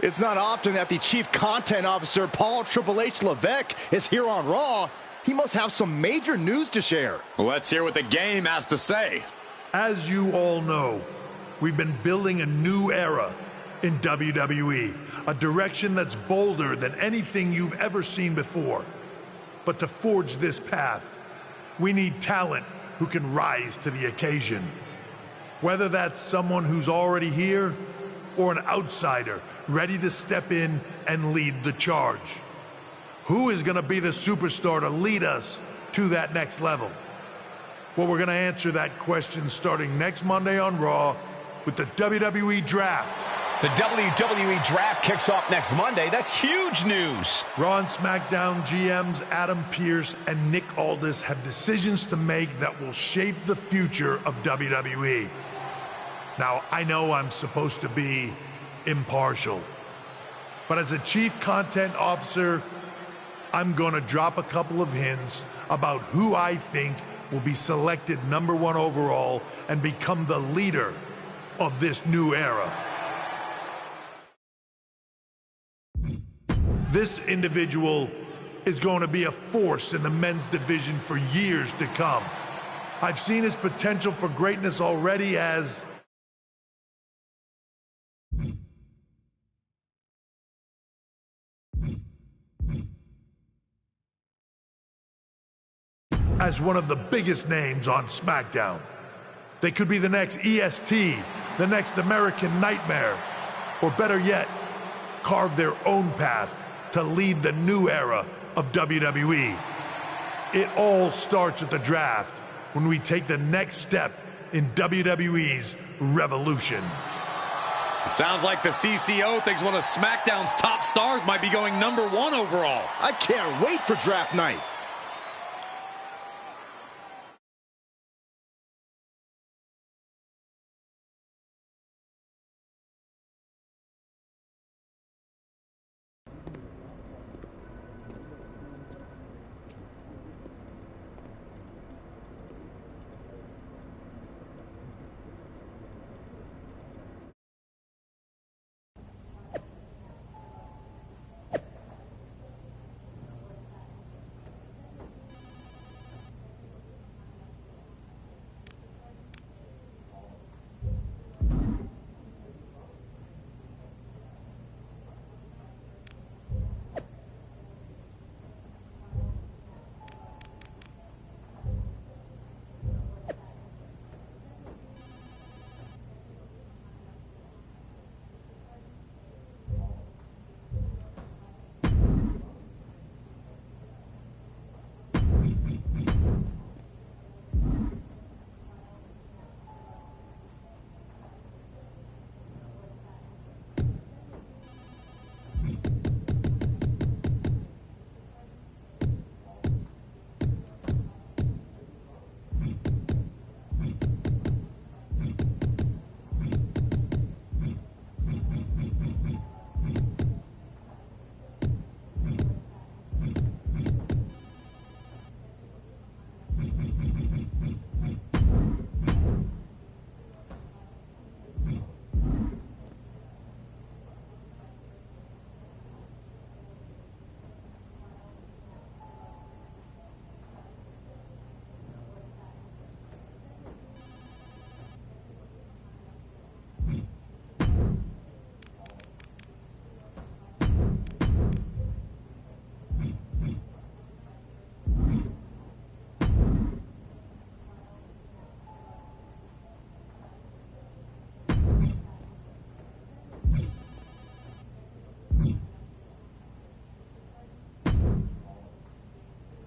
It's not often that the Chief Content Officer, Paul Triple H Levesque, is here on Raw. He must have some major news to share. Let's hear what the game has to say. As you all know, we've been building a new era in WWE, a direction that's bolder than anything you've ever seen before. But to forge this path, we need talent who can rise to the occasion. Whether that's someone who's already here or an outsider ready to step in and lead the charge. Who is going to be the superstar to lead us to that next level? Well, we're going to answer that question starting next Monday on Raw with the WWE Draft. The WWE Draft kicks off next Monday. That's huge news. Raw and SmackDown GMs Adam Pearce and Nick Aldis have decisions to make that will shape the future of WWE. Now, I know I'm supposed to be impartial, but as a Chief Content Officer, I'm going to drop a couple of hints about who I think will be selected #1 overall and become the leader of this new era. This individual is going to be a force in the men's division for years to come. I've seen his potential for greatness already as one of the biggest names on SmackDown. They could be the next EST, the next American Nightmare, or better yet, carve their own path to lead the new era of WWE. It all starts at the draft when we take the next step in WWE's revolution. It sounds like the CCO thinks one of SmackDown's top stars might be going #1 overall. I can't wait for draft night.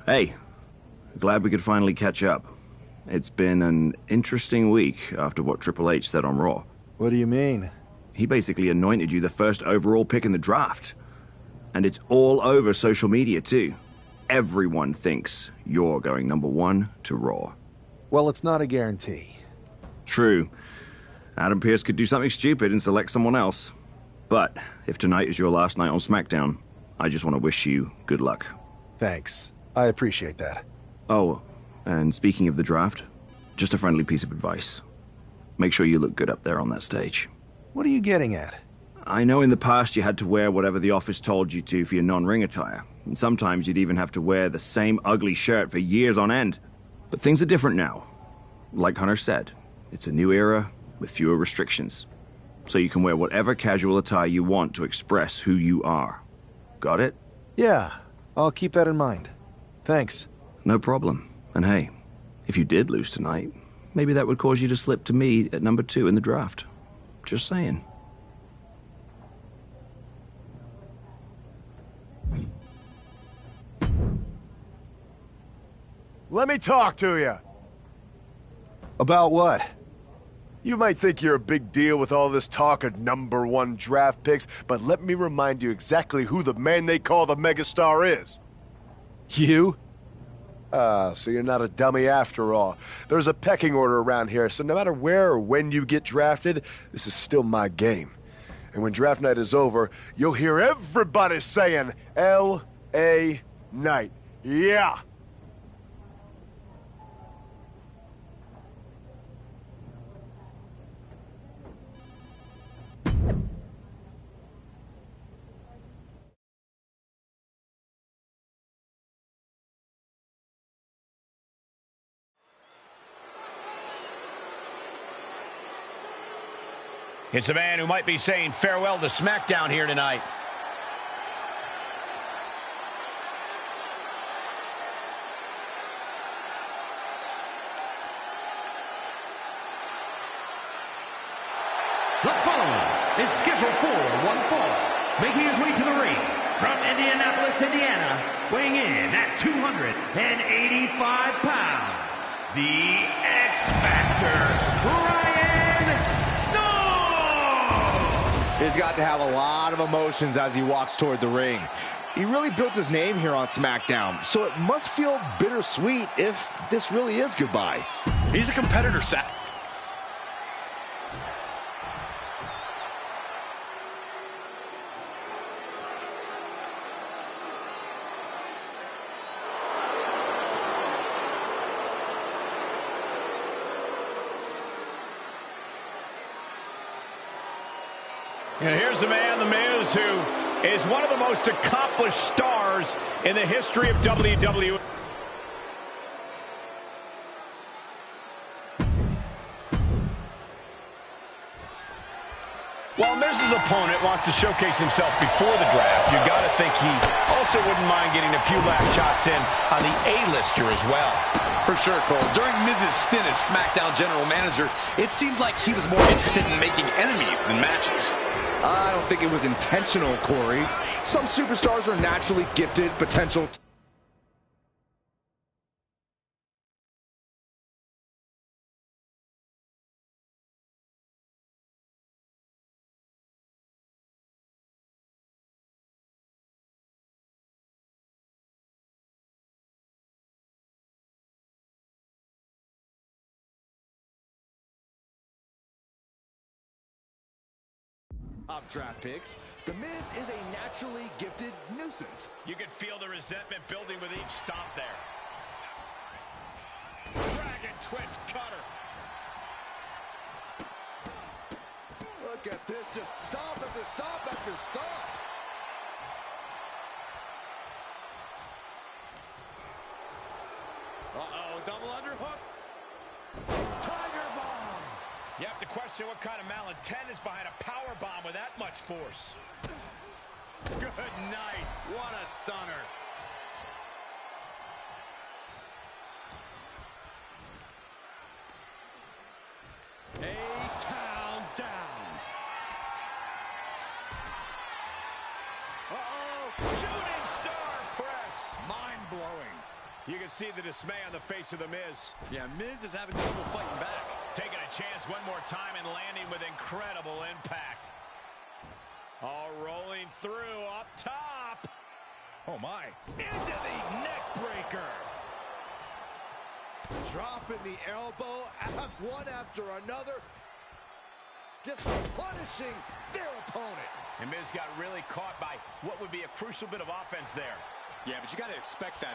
Hey, glad we could finally catch up. It's been an interesting week after what Triple H said on Raw. What do you mean? He basically anointed you the first overall pick in the draft. And it's all over social media, too. Everyone thinks you're going #1 to Raw. Well, it's not a guarantee. True. Adam Pearce could do something stupid and select someone else. But if tonight is your last night on SmackDown, I just want to wish you good luck. Thanks. I appreciate that. Oh, and speaking of the draft, just a friendly piece of advice. Make sure you look good up there on that stage. What are you getting at? I know in the past you had to wear whatever the office told you to for your non-ring attire. And sometimes you'd even have to wear the same ugly shirt for years on end. But things are different now. Like Hunter said, it's a new era with fewer restrictions. So you can wear whatever casual attire you want to express who you are. Got it? Yeah, I'll keep that in mind. Thanks. No problem. And hey, if you did lose tonight, maybe that would cause you to slip to me at #2 in the draft. Just saying. Let me talk to you. About what? You might think you're a big deal with all this talk of #1 draft picks, but let me remind you exactly who the man they call the megastar is. You? So you're not a dummy after all. There's a pecking order around here, so no matter where or when you get drafted, this is still my game. And when draft night is over, you'll hear everybody saying, L.A. Knight. Yeah! It's a man who might be saying farewell to SmackDown here tonight. The following is scheduled for one fall, making his way to the ring from Indianapolis, Indiana, weighing in at 285 pounds, the X Factor, Ryan Snow! He's got to have a lot of emotions as he walks toward the ring. He really built his name here on SmackDown, so it must feel bittersweet if this really is goodbye. He's a competitor, Seth. And here's the man, The Miz, who is one of the most accomplished stars in the history of WWE. While Miz's opponent wants to showcase himself before the draft, you got to think he also wouldn't mind getting a few last shots in on the A-lister as well. For sure, Cole. During Miz's stint as SmackDown general manager, it seemed like he was more interested in making enemies than matches. I don't think it was intentional, Corey. Some superstars are naturally gifted potential. Top draft picks. The Miz is a naturally gifted nuisance. You can feel the resentment building with each stomp there. Dragon twist cutter. Look at this, just stop after stop after stop. Uh-oh, double underhook. Tiger bomb. You have to question what kind of malintent is behind a power bomb with that much force. Good night. What a stunner. A-town down. Uh-oh, shooting star press. Mind-blowing. You can see the dismay on the face of The Miz. Yeah, Miz is having trouble fighting back. Taking a chance one more time and landing with incredible impact. All rolling through up top. Oh, my. Into the neck breaker. Dropping the elbow, one after another. Just punishing their opponent. And Miz got really caught by what would be a crucial bit of offense there. Yeah, but you got to expect that.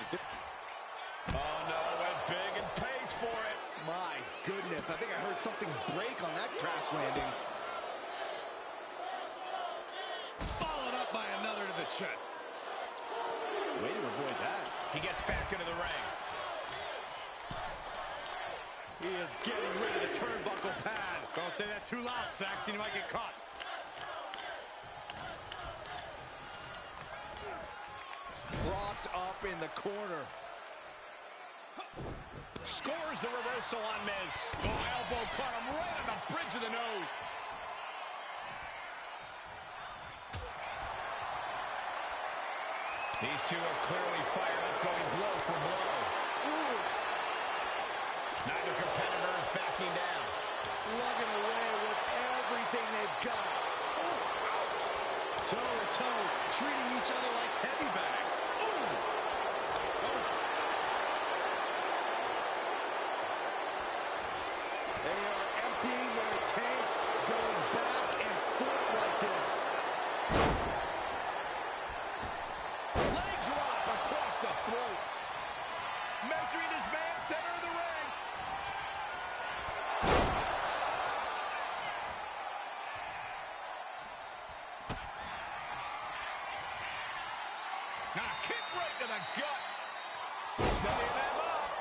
Oh, no, went big and pays for it. My goodness, I think I heard something break on that crash landing. Followed up by another to the chest. Way to avoid that. He gets back into the ring. He is getting rid of the turnbuckle pad. Don't say that too loud, Saxon. You might get caught. Propped up in the corner. Scores the reversal on Miz. Oh, elbow caught him right on the bridge of the nose. These two are clearly fired up, going blow for blow. Ooh. Neither competitor is backing down. Slugging away with everything they've got. Toe to toe, treating each other like heavy bags. They are emptying their tanks, going back and forth like this. Leg drop across the throat. Measuring his man center of the ring. Kick right to the gut. Setting them up.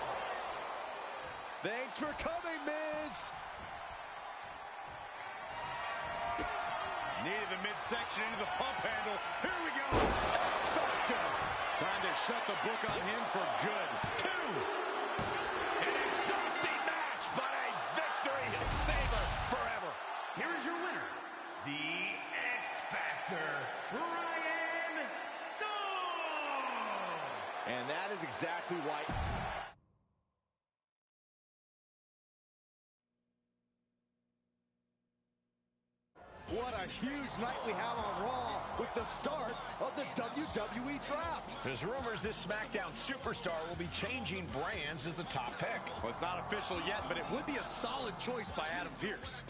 Thanks for coming, Miz. Needed the midsection into the pump handle. Here we go. X-Factor. Time to shut the book on him for good. 2. An exhausting match, but a victory he'll savor forever. Here is your winner, the X-Factor, Ryan Stone. And that is exactly why. What a huge night we have on Raw with the start of the WWE Draft. There's rumors this SmackDown superstar will be changing brands as the top pick. Well, it's not official yet, but it would be a solid choice by Adam Pearce.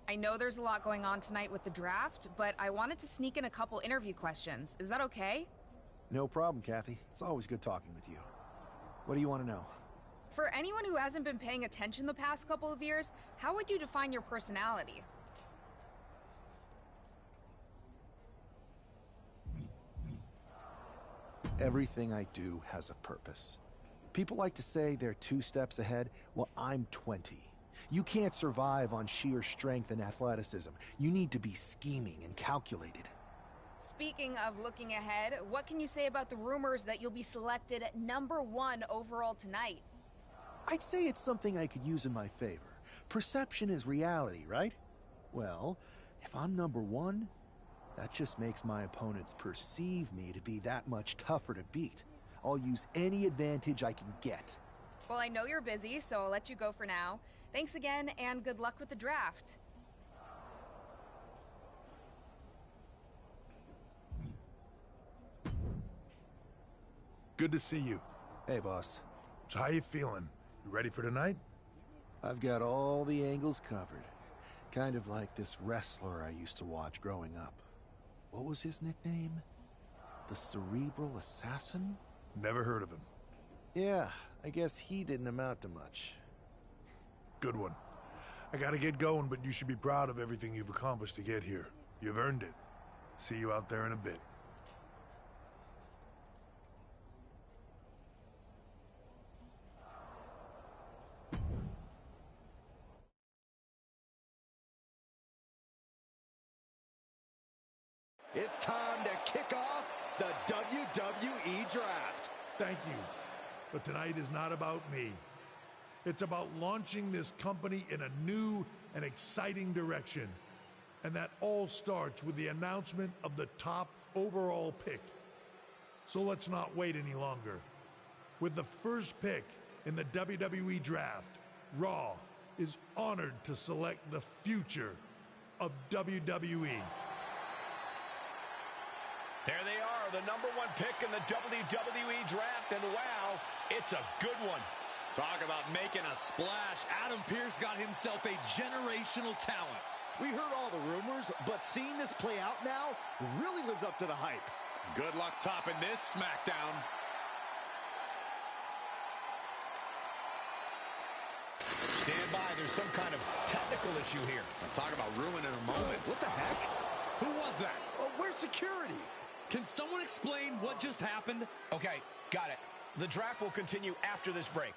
I know there's a lot going on tonight with the draft, but I wanted to sneak in a couple interview questions. Is that okay? No problem, Kathy. It's always good talking with you. What do you want to know? For anyone who hasn't been paying attention the past couple of years, how would you define your personality? Everything I do has a purpose. People like to say they're 2 steps ahead. Well, I'm 20. You can't survive on sheer strength and athleticism. You need to be scheming and calculated. Speaking of looking ahead, what can you say about the rumors that you'll be selected at #1 overall tonight? I'd say it's something I could use in my favor. Perception is reality, right? Well, if I'm #1, that just makes my opponents perceive me to be that much tougher to beat. I'll use any advantage I can get. Well, I know you're busy, so I'll let you go for now. Thanks again, and good luck with the draft. Good to see you. Hey, boss. So how you feeling? You ready for tonight? I've got all the angles covered. Kind of like this wrestler I used to watch growing up. What was his nickname? The Cerebral Assassin? Never heard of him. Yeah, I guess he didn't amount to much. Good one. I gotta get going, but you should be proud of everything you've accomplished to get here. You've earned it. See you out there in a bit. It's time to kick off the WWE Draft. Thank you. But tonight is not about me. It's about launching this company in a new and exciting direction. And that all starts with the announcement of the top overall pick. So let's not wait any longer. With the first pick in the WWE Draft, Raw is honored to select the future of WWE. There they are, the #1 pick in the WWE Draft, and wow, it's a good one. Talk about making a splash. Adam Pearce got himself a generational talent. We heard all the rumors, but seeing this play out now really lives up to the hype. Good luck topping this SmackDown. Stand by, there's some kind of technical issue here. Talk about ruining a moment. What the heck? Who was that? Where's security? Can someone explain what just happened? Okay, got it. The draft will continue after this break.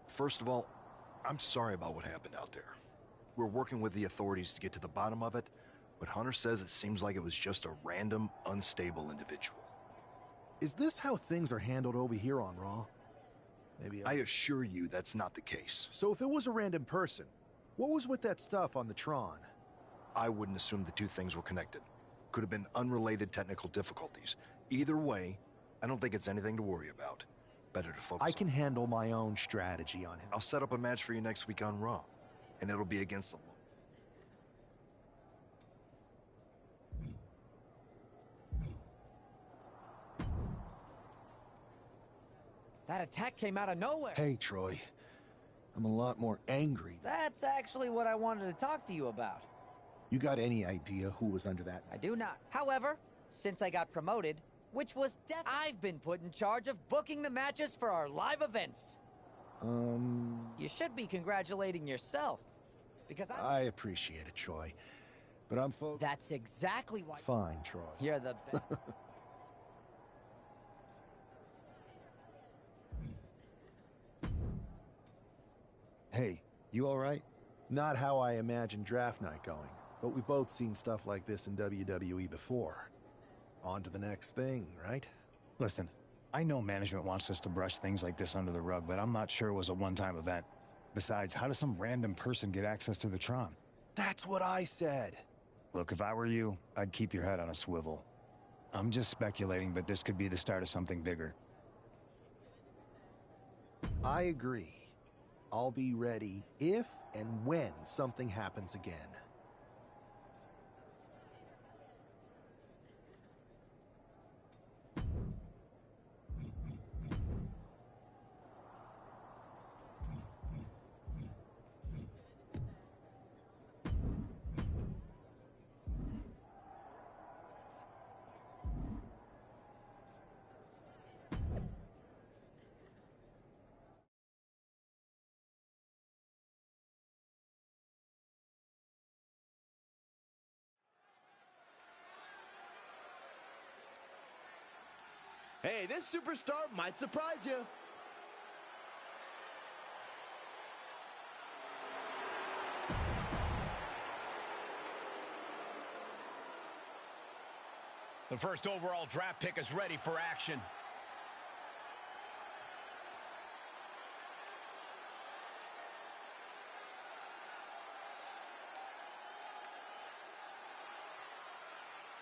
First of all, I'm sorry about what happened out there. We're working with the authorities to get to the bottom of it, but Hunter says it seems like it was just a random, unstable individual. Is this how things are handled over here on Raw? Maybe I assure you that's not the case. So if it was a random person, what was with that stuff on the Tron? I wouldn't assume the two things were connected. Could have been unrelated technical difficulties. Either way, I don't think it's anything to worry about. Better to focus I can handle my own strategy on him. I'll set up a match for you next week on Raw, and it'll be against the law. That attack came out of nowhere. Hey, Troy. I'm a lot more angry. That's actually what I wanted to talk to you about. You got any idea who was under that? I do not. However, since I got promoted, which was I've been put in charge of booking the matches for our live events. You should be congratulating yourself, because I appreciate it, Troy. But I'm That's exactly why... Fine, Troy. You're the best. Hey, you all right? Not how I imagined draft night going, but we've both seen stuff like this in WWE before. On to the next thing, right? Listen, I know management wants us to brush things like this under the rug, but I'm not sure it was a one-time event. Besides, how does some random person get access to the Tron? That's what I said. Look, if I were you, I'd keep your head on a swivel. I'm just speculating, but this could be the start of something bigger. I agree. I'll be ready if and when something happens again. Hey, this superstar might surprise you. The first overall draft pick is ready for action.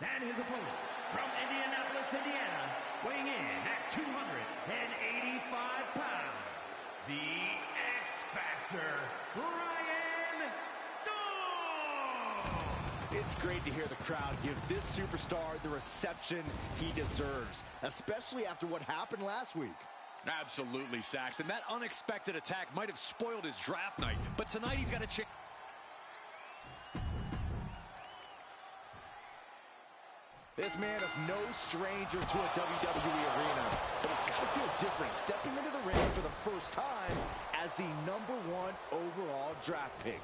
And his opponent, from Indianapolis, Indiana, weighing in at 285 pounds, It's great to hear the crowd give this superstar the reception he deserves, especially after what happened last week. Absolutely, Saxon. That unexpected attack might have spoiled his draft night, but tonight he's got a chance. This man is no stranger to a WWE arena, but it's got to feel different stepping into the ring for the first time as the #1 overall draft pick.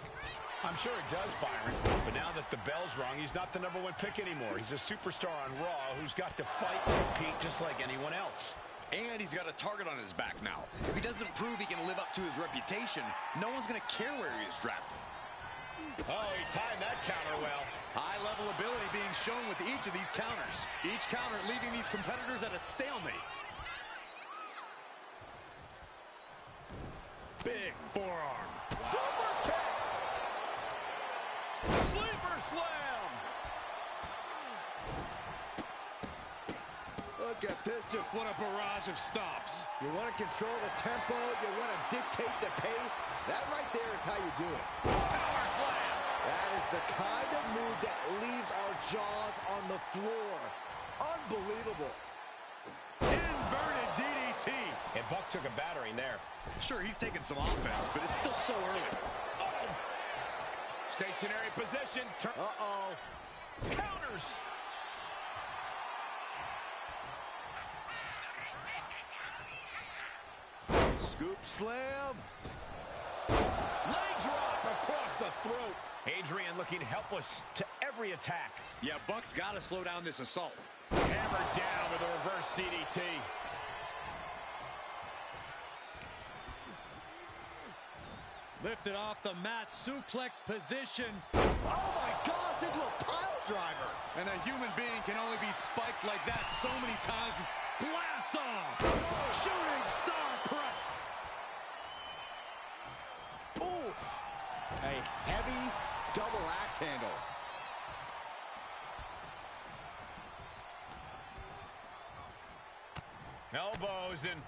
I'm sure it does, Byron, but now that the bell's rung, he's not the #1 pick anymore. He's a superstar on Raw who's got to fight and compete just like anyone else. And he's got a target on his back now. If he doesn't prove he can live up to his reputation, no one's going to care where he is drafted. Oh, he timed that counter well. High-level ability being shown with each of these counters. Each counter leaving these competitors at a stalemate. Big forearm. Super kick! Sleeper slam! Look at this, just What a barrage of stomps. you want to control the tempo, you want to dictate the pace. That right there is how you do it. Power slam! That is the kind of move that leaves our jaws on the floor. Unbelievable. Inverted DDT. And Buck took a battering there. Sure, he's taking some offense, but it's still so early. Oh! Stationary position. Uh-oh. Counters. Scoop slam. Leg drop across the throat. Adrian looking helpless to every attack. Yeah, Buck's got to slow down this assault. Hammered down with a reverse DDT. Lifted off the mat, suplex position. Oh my gosh, into a pile driver. And a human being can only be spiked like that so many times. Blast off! Shooting star press! Oof. A heavy double axe handle. Elbows and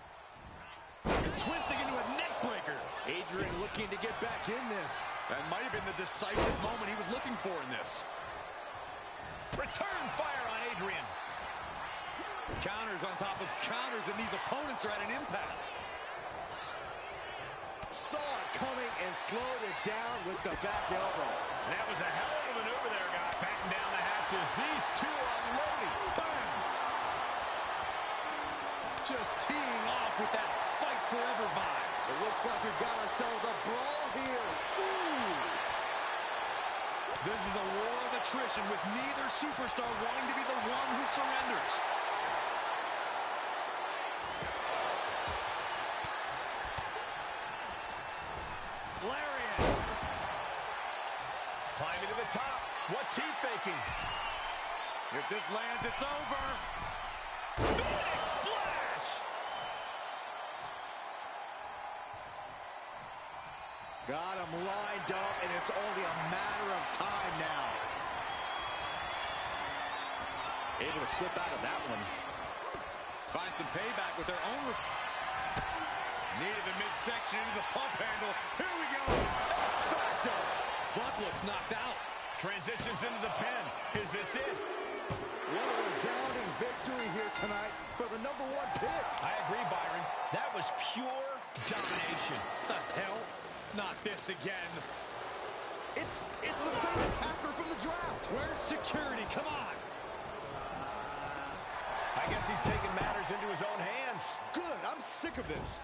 Twisting into a neck breaker. Adrian looking to get back in this. That might have been the decisive moment he was looking for in this. return fire on Adrian. Counters on top of counters, and these opponents are at an impasse. Saw it coming and slowed it down with the back elbow. That was a hell of a maneuver there, guys. Batten down the hatches. These two are unloading. Bam! Just teeing off with that fight forever vibe. It looks like we've got ourselves a brawl here. Ooh! This is a war of attrition with neither superstar wanting to be the one who surrenders. Lariat. Climbing to the top. What's he thinking? If this lands, it's over. Phoenix splash! Got him lined up, and it's only a matter of time now. Able to slip out of that one. Find some payback with their own. Needed the midsection into the pump handle. Here we go. X-Factor. Buck looks knocked out. Transitions into the pin. Is this it? What a resounding victory here tonight for the #1 pick. I agree, Byron. That was pure domination. The hell? Not this again. It's the same attacker from the draft. Where's security? Come on. I guess he's taking matters into his own hands. Good. I'm sick of this.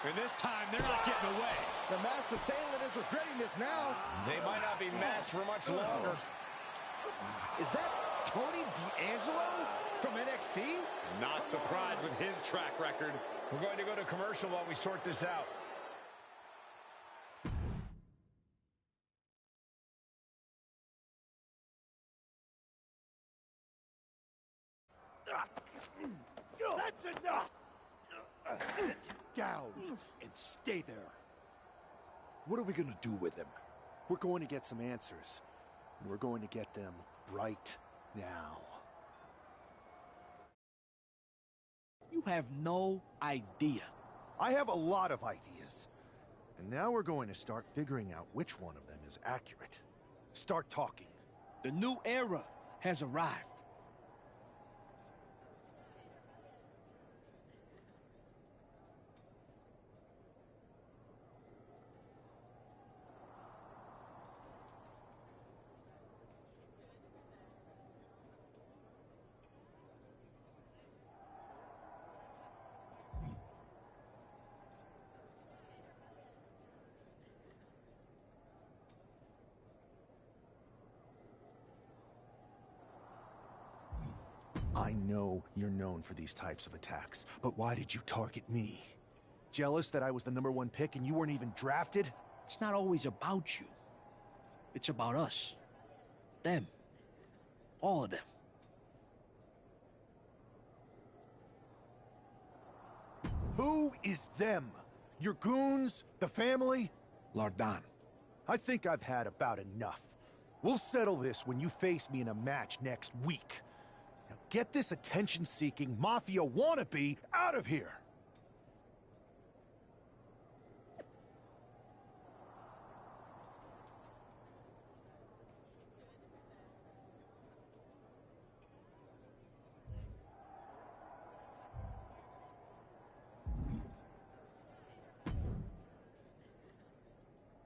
And this time, they're not getting away. The masked assailant is regretting this now. They might not be masked for much longer. Is that Tony D'Angelo from NXT? Not surprised with his track record. We're going to go to commercial while we sort this out. That's enough! Sit down and stay there. What are we going to do with him? We're going to get some answers, and we're going to get them right now. You have no idea. I have a lot of ideas. And now we're going to start figuring out which one of them is accurate. Start talking. The new era has arrived. I know you're known for these types of attacks, but why did you target me? Jealous that I was the #1 pick and you weren't even drafted? It's not always about you. It's about us. Them. All of them. Who is them? Your goons? The family? Lardan. I think I've had about enough. We'll settle this when you face me in a match next week. Now get this attention-seeking mafia wannabe out of here!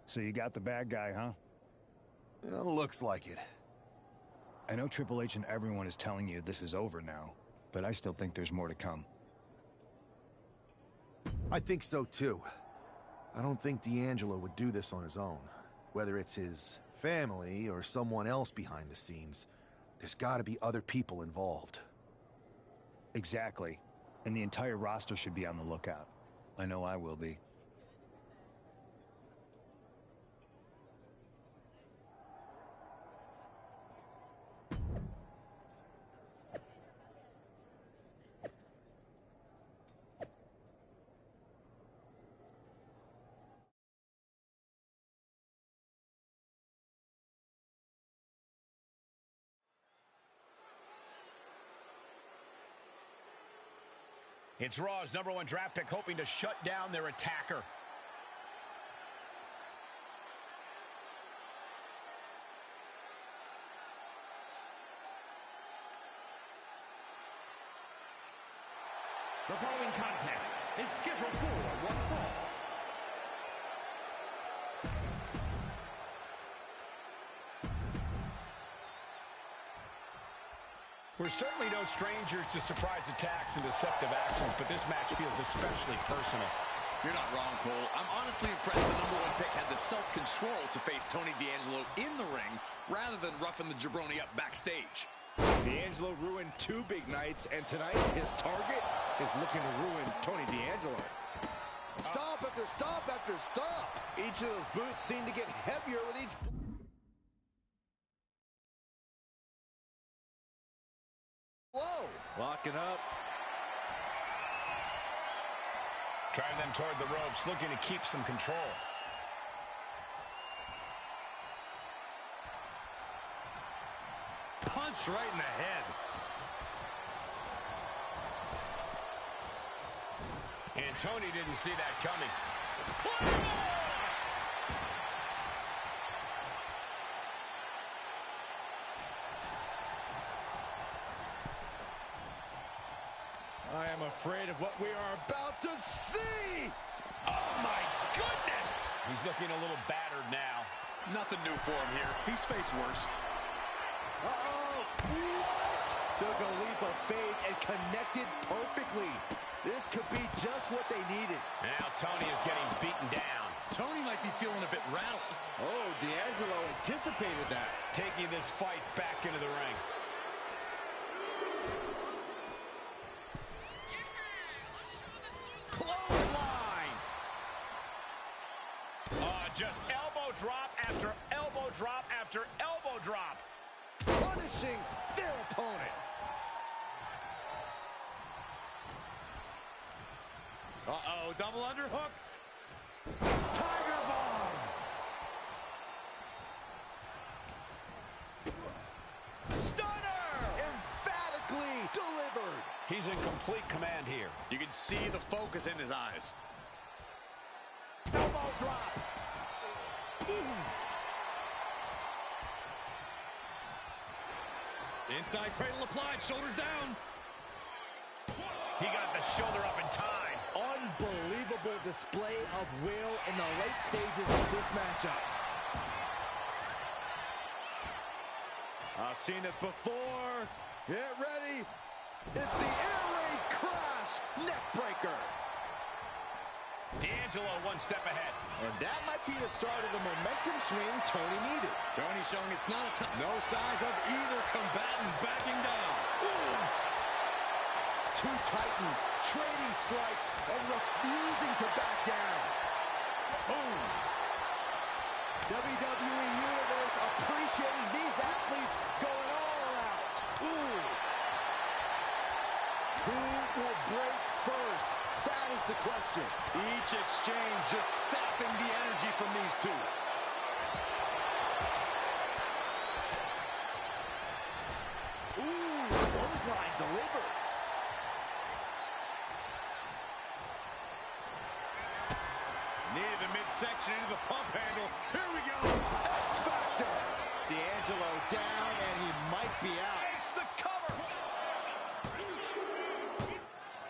So you got the bad guy, huh? Well, looks like it. I know Triple H and everyone is telling you this is over now, but I still think there's more to come. I think so too. I don't think D'Angelo would do this on his own. Whether it's his family or someone else behind the scenes, there's gotta be other people involved. Exactly. And the entire roster should be on the lookout. I know I will be. It's Raw's #1 draft pick hoping to shut down their attacker. The following contest is scheduled for one fall. We're certainly no strangers to surprise attacks and deceptive actions, but this match feels especially personal. You're not wrong, Cole. I'm honestly impressed the #1 pick had the self-control to face Tony D'Angelo in the ring rather than roughing the jabroni up backstage. D'Angelo ruined 2 big nights, and tonight his target is looking to ruin Tony D'Angelo. Stop after stop after stop. Each of those boots seem to get heavier with each... Whoa! Locking up. Driving them toward the ropes, looking to keep some control. Punch right in the head. And Tony didn't see that coming. I am afraid of what we are about to see! Oh, my goodness! He's looking a little battered now. Nothing new for him here. He's faced worse. Uh-oh! What? Took a leap of faith and connected perfectly. This could be just what they needed. Now Tony is getting beaten down. Tony might be feeling a bit rattled. Oh, D'Angelo anticipated that. Taking this fight back into the ring. Clothesline! Just elbow drop after elbow drop after elbow drop. Punishing their opponent. Uh-oh, double underhook. Tiger bomb. Stunner! Emphatically delivered. He's in complete command here. You can see the focus in his eyes. Elbow drop. Inside cradle applied, shoulders down. He got the shoulder up in time. Unbelievable display of will in the late stages of this matchup. I've seen this before. Get ready. It's the air raid crash neck breaker. D'Angelo one step ahead. And that might be the start of the momentum swing Tony needed. Tony showing it's not a time. No signs of either combatant backing down. Ooh. Two titans trading strikes and refusing to back down. Boom. WWE Universe appreciating these athletes going all out. Ooh. Who will break first? That is the question. Each exchange just sapping the energy from these two. Ooh, clothesline delivered. Near the midsection into the pump handle. Here we go. X Factor. D'Angelo down, and he might be out. Makes the cover.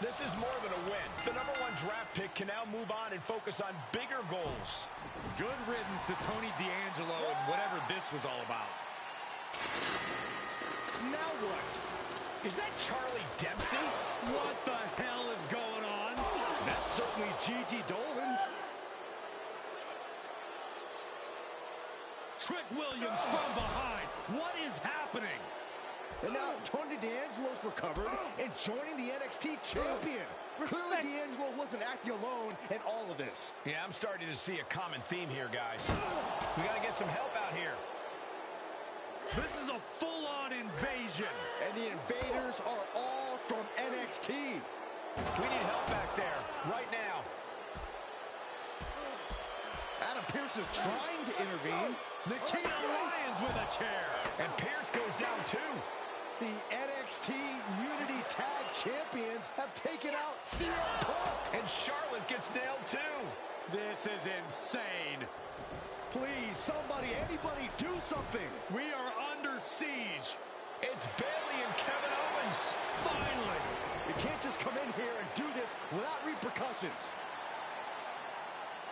This is more than a win. The #1 draft pick can now move on and focus on bigger goals. Good riddance to Tony D'Angelo and whatever this was all about. Now what? Is that Charlie Dempsey? What the hell is going on? That's certainly Gigi Dolan. Trick Williams from behind. What is happening? And now Tony D'Angelo's recovered and joining the NXT champion. Clearly D'Angelo wasn't acting alone in all of this. Yeah, I'm starting to see a common theme here, guys. We got to get some help out here. This is a full-on invasion. And the invaders are all from NXT. We need help back there, right now. Adam Pearce is trying to intervene. Nikita Lyons with a chair. And Pearce goes down too. The NXT Unity Tag Champions have taken out CM Punk. And Charlotte gets nailed too. This is insane. Please, somebody, anybody, do something. We are under siege. It's Bayley and Kevin Owens. Finally. You can't just come in here and do this without repercussions.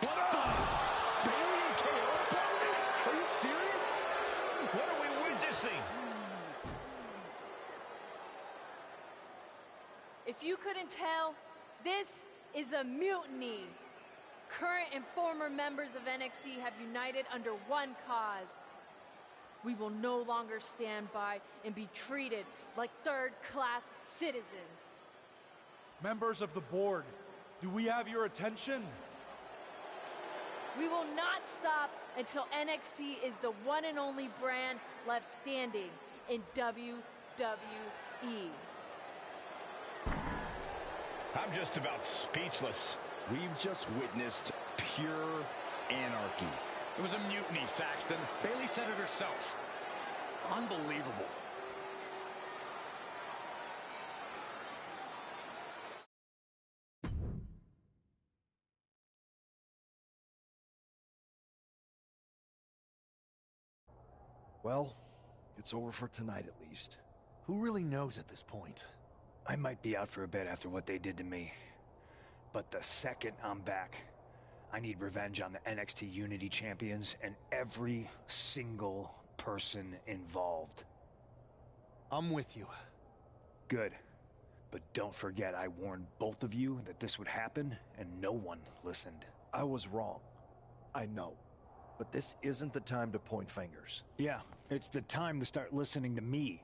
What the? Bayley and KO are part of this? Are you serious? What are we witnessing? If you couldn't tell, this is a mutiny. Current and former members of NXT have united under one cause. We will no longer stand by and be treated like third-class citizens. Members of the board, do we have your attention? We will not stop until NXT is the one and only brand left standing in WWE. I'm just about speechless. We've just witnessed pure anarchy. It was a mutiny, Saxton. Bayley said it herself. Unbelievable. Well, it's over for tonight at least. Who really knows at this point? I might be out for a bit after what they did to me. But the second I'm back, I need revenge on the NXT Unity Champions and every single person involved. I'm with you. Good. But don't forget, I warned both of you that this would happen, and no one listened. I was wrong. I know. But this isn't the time to point fingers. Yeah, it's the time to start listening to me.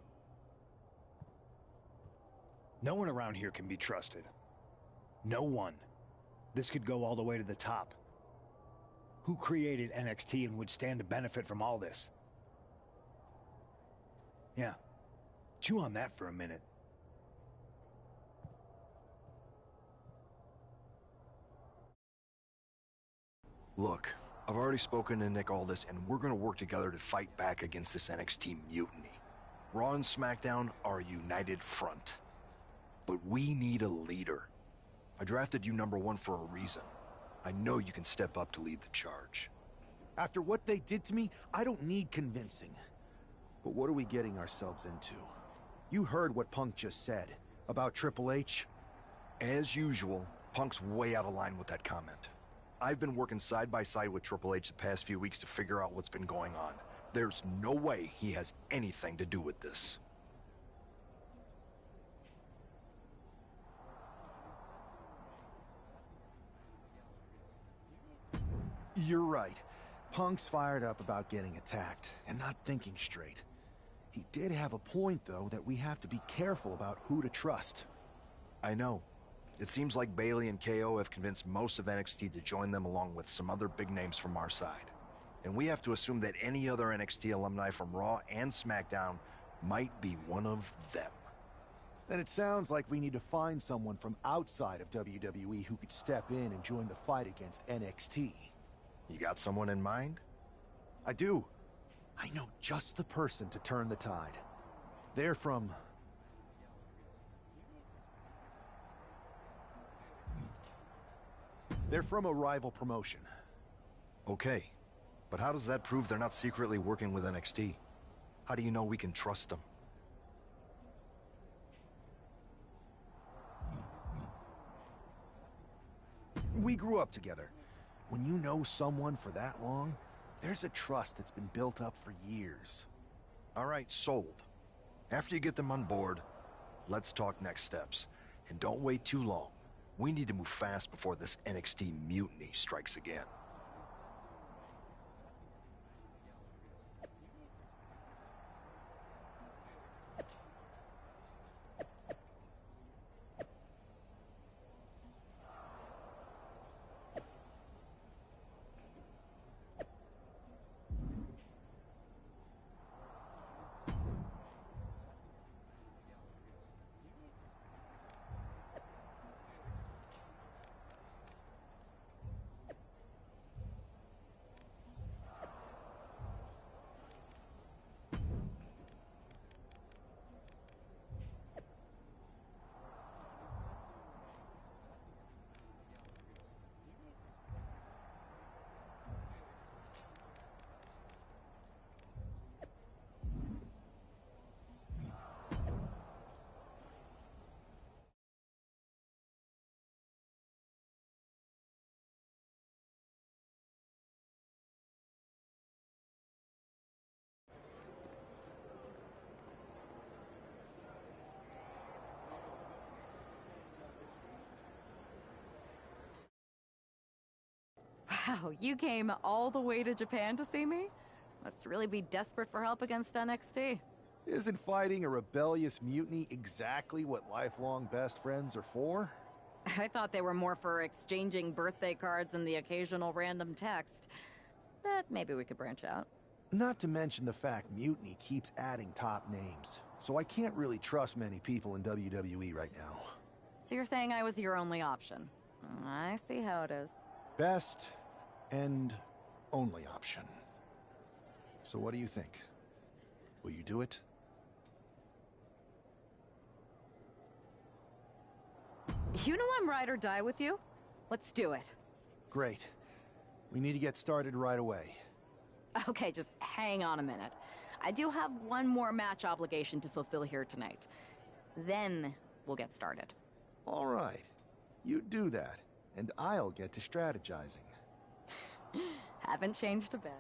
No one around here can be trusted. No one. This could go all the way to the top. Who created NXT and would stand to benefit from all this? Yeah. Chew on that for a minute. Look, I've already spoken to Nick Aldis, and we're going to work together to fight back against this NXT mutiny. Raw and SmackDown are a united front. But we need a leader. I drafted you #1 for a reason. I know you can step up to lead the charge. After what they did to me, I don't need convincing. But what are we getting ourselves into? You heard what Punk just said about Triple H. As usual, Punk's way out of line with that comment. I've been working side by side with Triple H the past few weeks to figure out what's been going on. There's no way he has anything to do with this. You're right. Punk's fired up about getting attacked and not thinking straight. He did have a point, though, that we have to be careful about who to trust. I know. It seems like Bailey and KO have convinced most of NXT to join them along with some other big names from our side. And we have to assume that any other NXT alumni from Raw and SmackDown might be one of them. Then it sounds like we need to find someone from outside of WWE who could step in and join the fight against NXT. You got someone in mind? I do. I know just the person to turn the tide. They're from... They're from a rival promotion. Okay, but how does that prove they're not secretly working with NXT? How do you know we can trust them? We grew up together. When you know someone for that long, there's a trust that's been built up for years. All right, sold. After you get them on board, let's talk next steps. And don't wait too long. We need to move fast before this NXT mutiny strikes again. Wow, you came all the way to Japan to see me? Must really be desperate for help against NXT. Isn't fighting a rebellious mutiny exactly what lifelong best friends are for? I thought they were more for exchanging birthday cards and the occasional random text. But maybe we could branch out. Not to mention the fact Mutiny keeps adding top names, so I can't really trust many people in WWE right now. So you're saying I was your only option? I see how it is. Best and only option. So what do you think? Will you do it? You know I'm ride or die with you. Let's do it. Great. We need to get started right away. Okay, just hang on a minute. I do have one more match obligation to fulfill here tonight. Then we'll get started. All right. You do that, and I'll get to strategizing. Haven't changed a bit.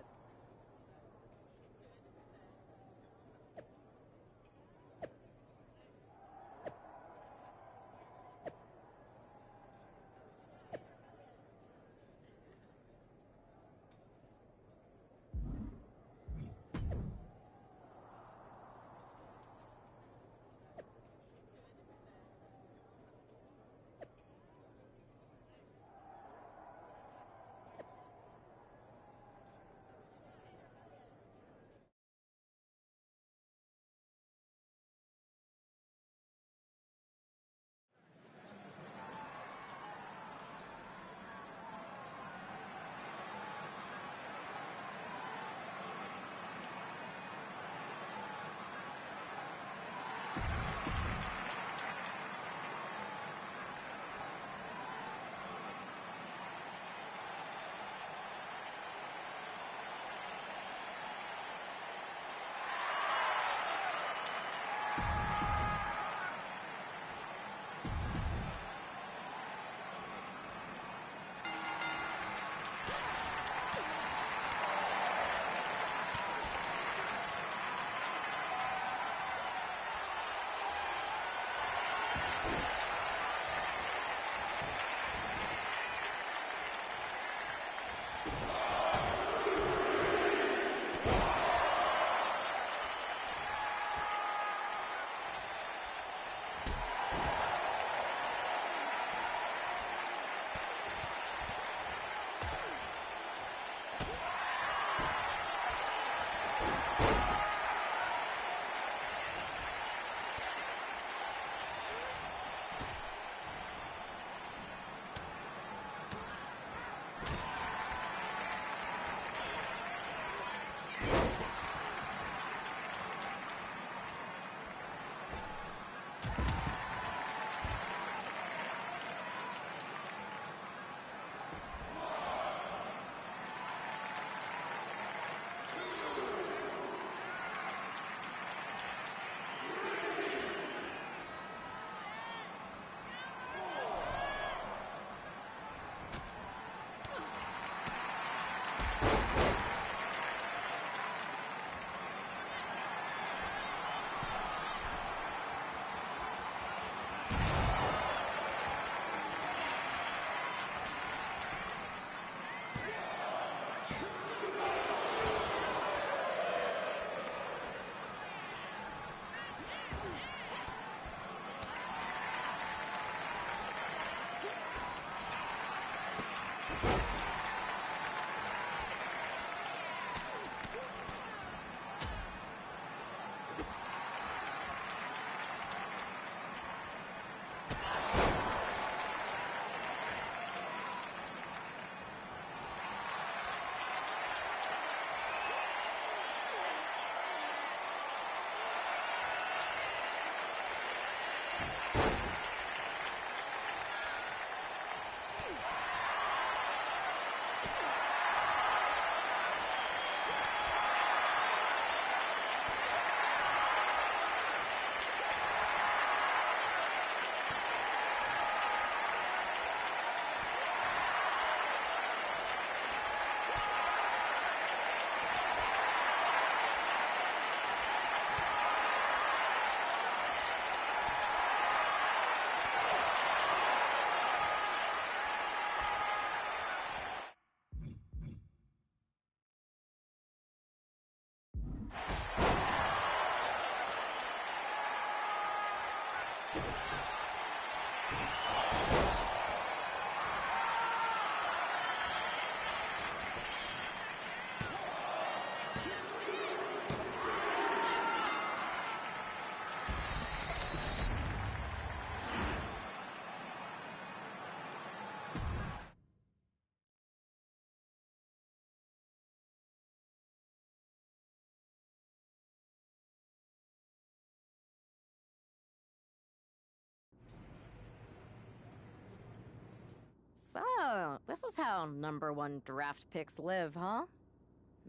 So, this is how #1 draft picks live, huh?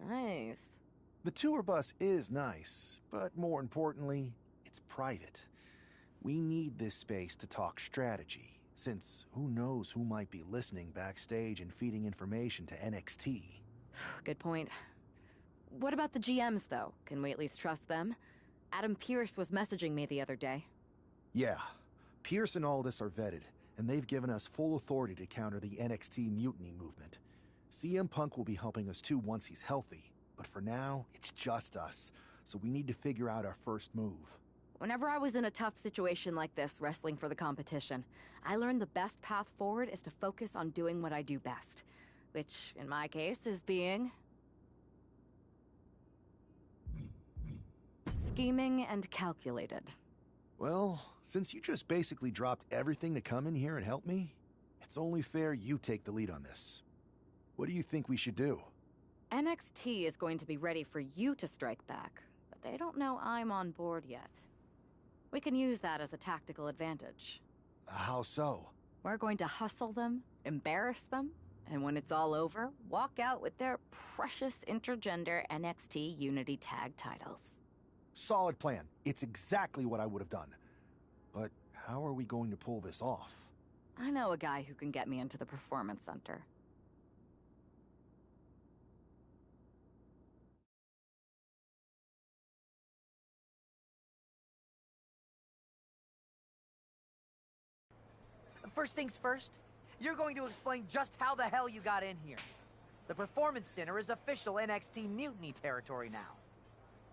Nice. The tour bus is nice, but more importantly, it's private. We need this space to talk strategy, since who knows who might be listening backstage and feeding information to NXT. Good point. What about the GMs, though? Can we at least trust them? Adam Pearce was messaging me the other day. Yeah, Pierce and Aldis are vetted, and they've given us full authority to counter the NXT mutiny movement. CM Punk will be helping us too once he's healthy, but for now, it's just us, so we need to figure out our first move. Whenever I was in a tough situation like this, wrestling for the competition, I learned the best path forward is to focus on doing what I do best. Which, in my case, is being... scheming and calculated. Well, since you just basically dropped everything to come in here and help me, it's only fair you take the lead on this. What do you think we should do? NXT is going to be ready for you to strike back, but they don't know I'm on board yet. We can use that as a tactical advantage. How so? We're going to hustle them, embarrass them, and when it's all over, walk out with their precious intergender NXT Unity Tag titles. Solid plan. It's exactly what I would have done. But how are we going to pull this off? I know a guy who can get me into the Performance Center. First things first, you're going to explain just how the hell you got in here. The Performance Center is official NXT Mutiny territory now.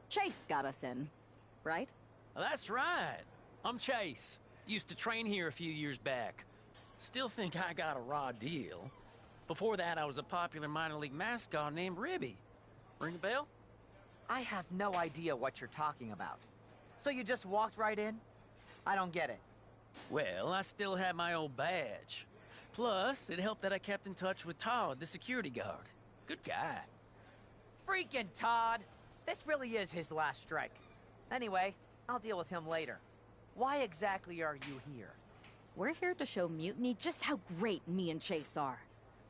Chase got us in, right? That's right. I'm Chase. Used to train here a few years back. Still think I got a raw deal. Before that, I was a popular minor league mascot named Ribby. Ring a bell? I have no idea what you're talking about. So you just walked right in? I don't get it. Well, I still had my old badge. Plus, it helped that I kept in touch with Todd, the security guard. Good guy. Freaking Todd! This really is his last strike. Anyway, I'll deal with him later. Why exactly are you here? We're here to show Mutiny just how great me and Chase are.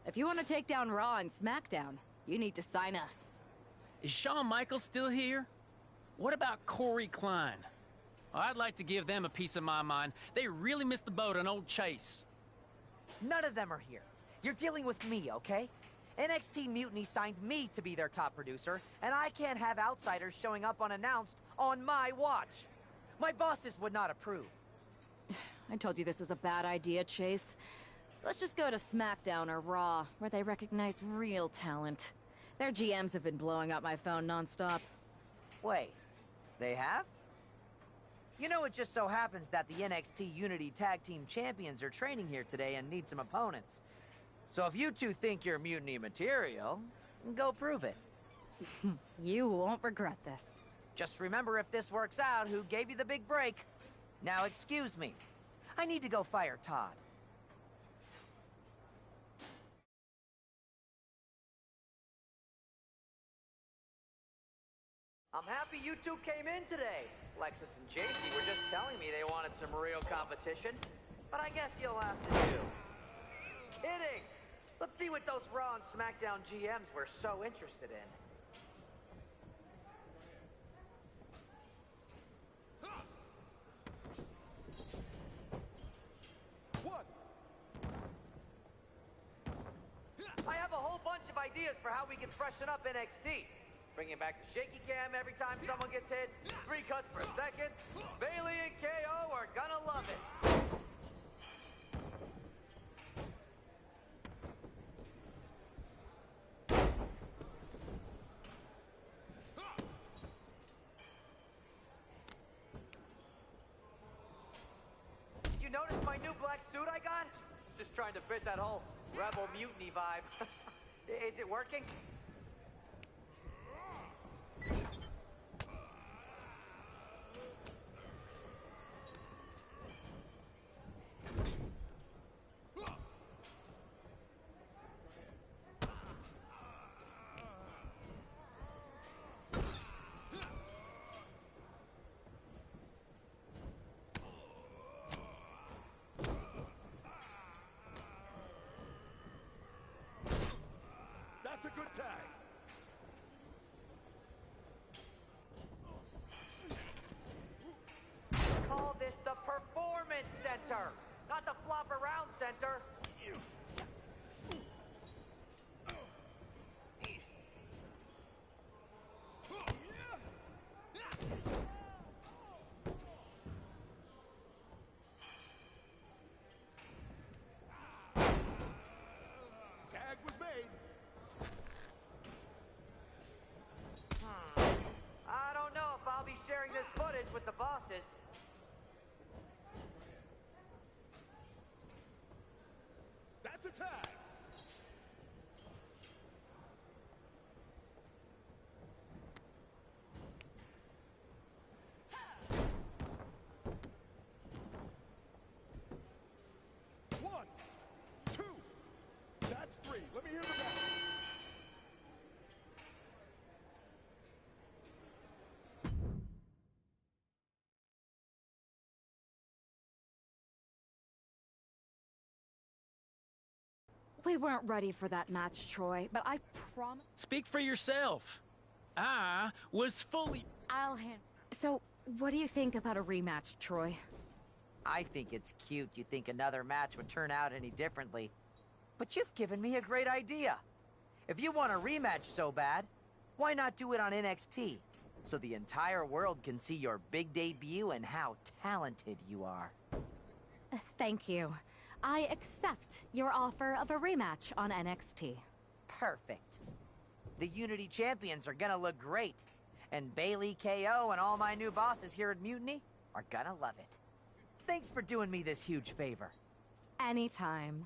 If you want to take down Raw and SmackDown, you need to sign us. Is Shawn Michaels still here? What about Corey Klein? I'd like to give them a piece of my mind. They really missed the boat on old Chase. None of them are here. You're dealing with me, okay? NXT Mutiny signed me to be their top producer, and I can't have outsiders showing up unannounced on my watch. My bosses would not approve. I told you this was a bad idea, Chase. Let's just go to SmackDown or Raw, where they recognize real talent. Their GMs have been blowing up my phone nonstop. Wait, they have? You know, it just so happens that the NXT Unity Tag Team Champions are training here today and need some opponents. So if you two think you're Mutiny material, go prove it. You won't regret this. Just remember, if this works out, who gave you the big break. Now excuse me. I need to go fire Todd. I'm happy you two came in today. Lexus and JC were just telling me they wanted some real competition, but I guess you'll have to do. Kidding! Let's see what those Raw and SmackDown GMs were so interested in. What? I have a whole bunch of ideas for how we can freshen up NXT. Bringing back the shaky cam every time someone gets hit. 3 cuts per second. Bailey and KO are gonna love it. Did you notice my new black suit I got? Just trying to fit that whole rebel mutiny vibe. Is it working? center. Tag was made. I don't know if I'll be sharing this footage with the bosses. That's a tag. One, two. That's three. Let me hear the bell. We weren't ready for that match, Troy, but I promise... Speak for yourself. I was fully... I'll handle... So, what do you think about a rematch, Troy? I think it's cute you think another match would turn out any differently. But you've given me a great idea. If you want a rematch so bad, why not do it on NXT? So the entire world can see your big debut and how talented you are. Thank you. I accept your offer of a rematch on NXT. Perfect. The Unity Champions are gonna look great. And Bailey, KO, and all my new bosses here at Mutiny are gonna love it. Thanks for doing me this huge favor. Anytime.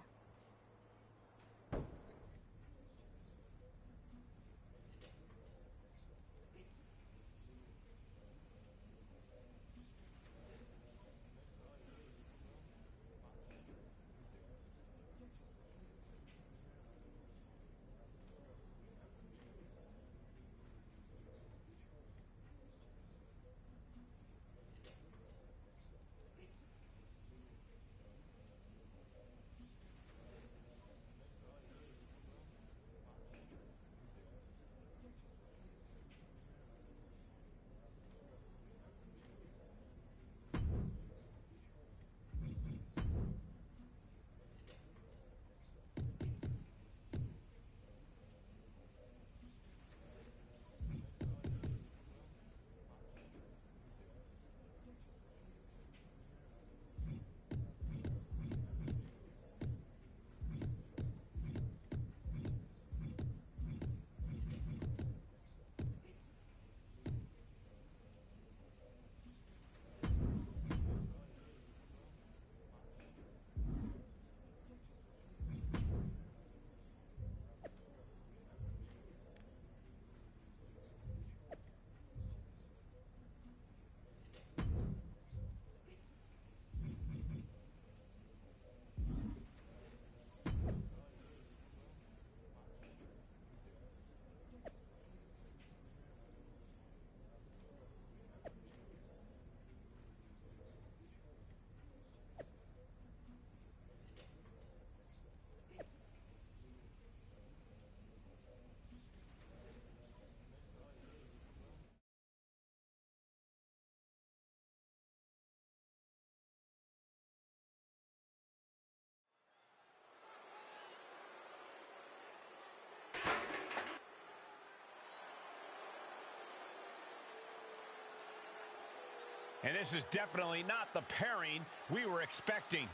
And this is definitely not the pairing we were expecting.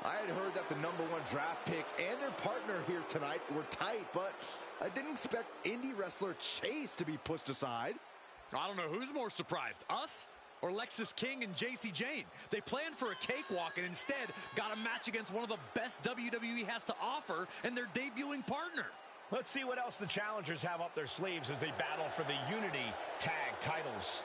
I had heard that the #1 draft pick and their partner here tonight were tight, but I didn't expect indie wrestler Chase to be pushed aside. I don't know who's more surprised, us or Lexis King and JC Jane. They planned for a cakewalk and instead got a match against one of the best WWE has to offer and their debuting partner. Let's see what else the challengers have up their sleeves as they battle for the Unity Tag titles.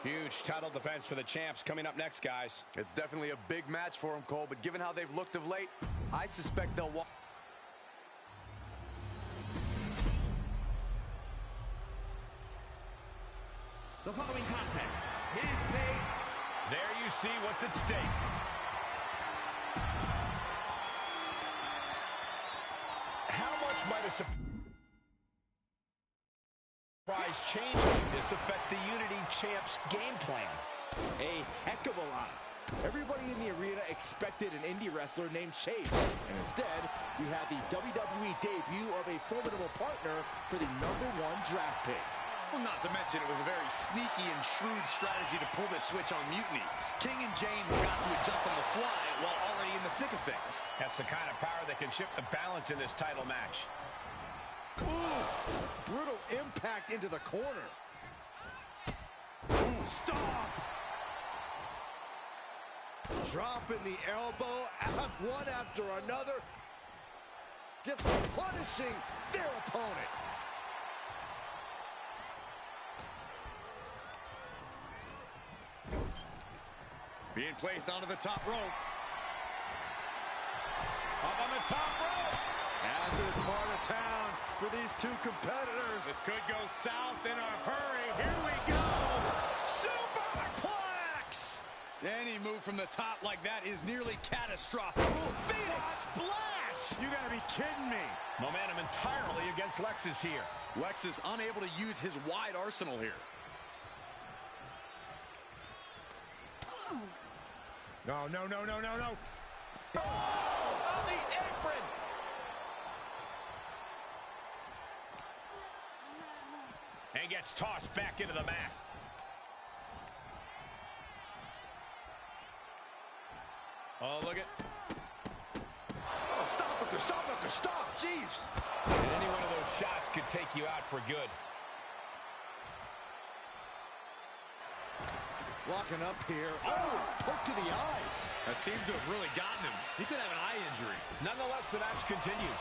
Huge title defense for the champs coming up next, guys. It's definitely a big match for them, Cole, but given how they've looked of late, I suspect they'll walk. The following contest is a... There you see what's at stake. How much might a surprise change like this affect the Unity Champs game plan? A heck of a lot. Everybody in the arena expected an indie wrestler named Chase, and instead, we had the WWE debut of a formidable partner for the #1 draft pick. Well, not to mention, it was a very sneaky and shrewd strategy to pull this switch on Mutiny. King and Jane have got to adjust on the fly while already in the thick of things. That's the kind of power that can shift the balance in this title match. Ooh, brutal impact into the corner. Ooh, stop! Dropping the elbow, one after another, just punishing their opponent. Being placed onto the top rope. Up on the top rope. As this part of town for these two competitors. This could go south in a hurry. Here we go. Superplex! Any move from the top like that is nearly catastrophic. Phoenix splash! You gotta be kidding me. Momentum entirely against Lexus here. Lex is unable to use his wide arsenal here. No, no, no, no, no, no. Oh, on the apron. And gets tossed back into the mat. Oh, look at. Oh, stop after stop after stop. Jeez. And any one of those shots could take you out for good. Walking up here. Oh, poke to the eyes. That seems to have really gotten him. He could have an eye injury. Nonetheless, the match continues.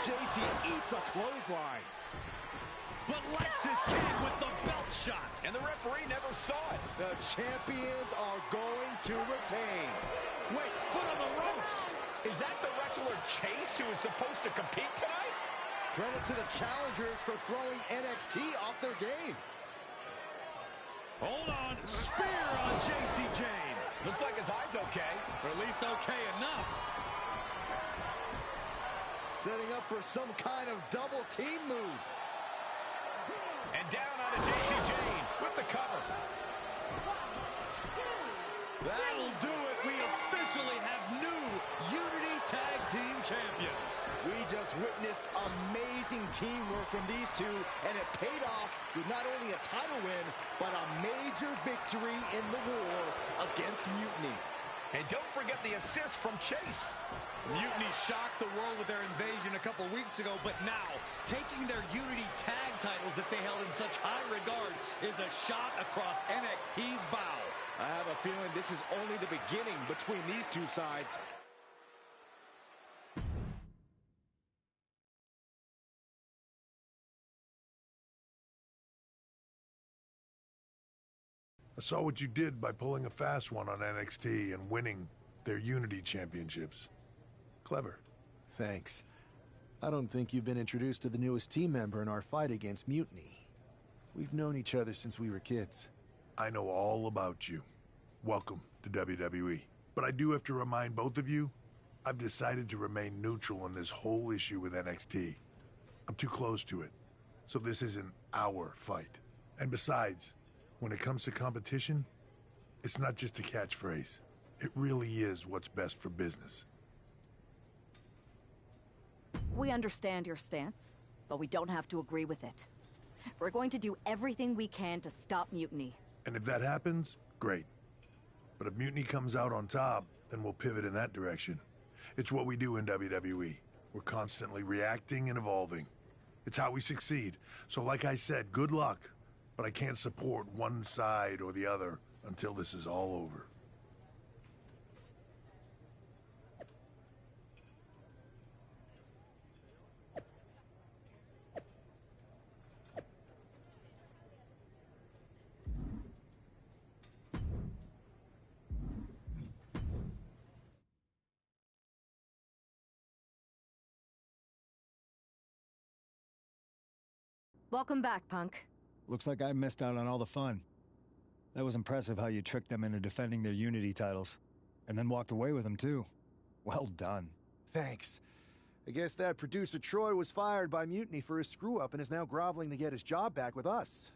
JC eats a clothesline. But Lexus King with the belt shot. And the referee never saw it. The champions are going to retain. Wait, foot on the ropes. Is that the wrestler Chase who is supposed to compete tonight? Credit to the challengers for throwing NXT off their game. Hold on. Spear on JC Jane. Looks like his eye's okay. Or at least okay enough. Setting up for some kind of double team move. And down onto JC Jane with the cover. That'll do it. We officially have new Unity Tag Team Champions. We just witnessed amazing teamwork from these two, and it paid off with not only a title win, but a major victory in the war against Mutiny. And don't forget the assist from Chase. Mutiny shocked the world with their invasion a couple weeks ago, but now, taking their Unity tag titles that they held in such high regard is a shot across NXT's bow. I have a feeling this is only the beginning between these two sides. I saw what you did by pulling a fast one on NXT and winning their Unity Championships. Clever. Thanks. I don't think you've been introduced to the newest team member in our fight against Mutiny. We've known each other since we were kids. I know all about you. Welcome to WWE. But I do have to remind both of you, I've decided to remain neutral in this whole issue with NXT. I'm too close to it, so this isn't our fight. And besides, when it comes to competition, it's not just a catchphrase. It really is what's best for business. We understand your stance, but we don't have to agree with it. We're going to do everything we can to stop Mutiny. And if that happens, great. But if Mutiny comes out on top, then we'll pivot in that direction. It's what we do in WWE. We're constantly reacting and evolving. It's how we succeed. So like I said, good luck. But I can't support one side or the other until this is all over. Welcome back, Punk. Looks like I missed out on all the fun. That was impressive how you tricked them into defending their Unity titles. And then walked away with them, too. Well done. Thanks. I guess that producer Troy was fired by Mutiny for his screw-up and is now groveling to get his job back with us.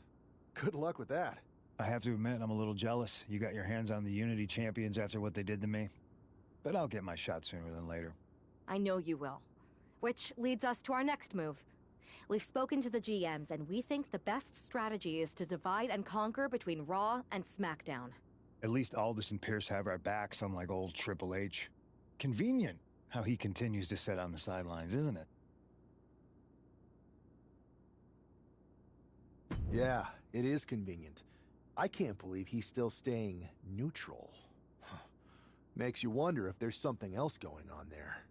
Good luck with that. I have to admit, I'm a little jealous. You got your hands on the Unity champions after what they did to me. But I'll get my shot sooner than later. I know you will. Which leads us to our next move. We've spoken to the GMs, and we think the best strategy is to divide and conquer between Raw and SmackDown. At least Aldous and Pierce have our backs, unlike old Triple H. Convenient how he continues to sit on the sidelines, isn't it? Yeah, it is convenient. I can't believe he's still staying neutral. Makes you wonder if there's something else going on there.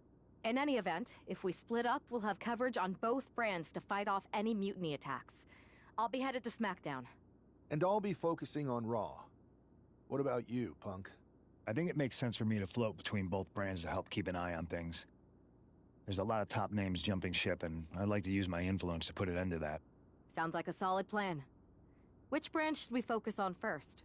In any event, if we split up, we'll have coverage on both brands to fight off any Mutiny attacks. I'll be headed to SmackDown. And I'll be focusing on Raw. What about you, Punk? I think it makes sense for me to float between both brands to help keep an eye on things. There's a lot of top names jumping ship, and I'd like to use my influence to put an end to that. Sounds like a solid plan. Which brand should we focus on first?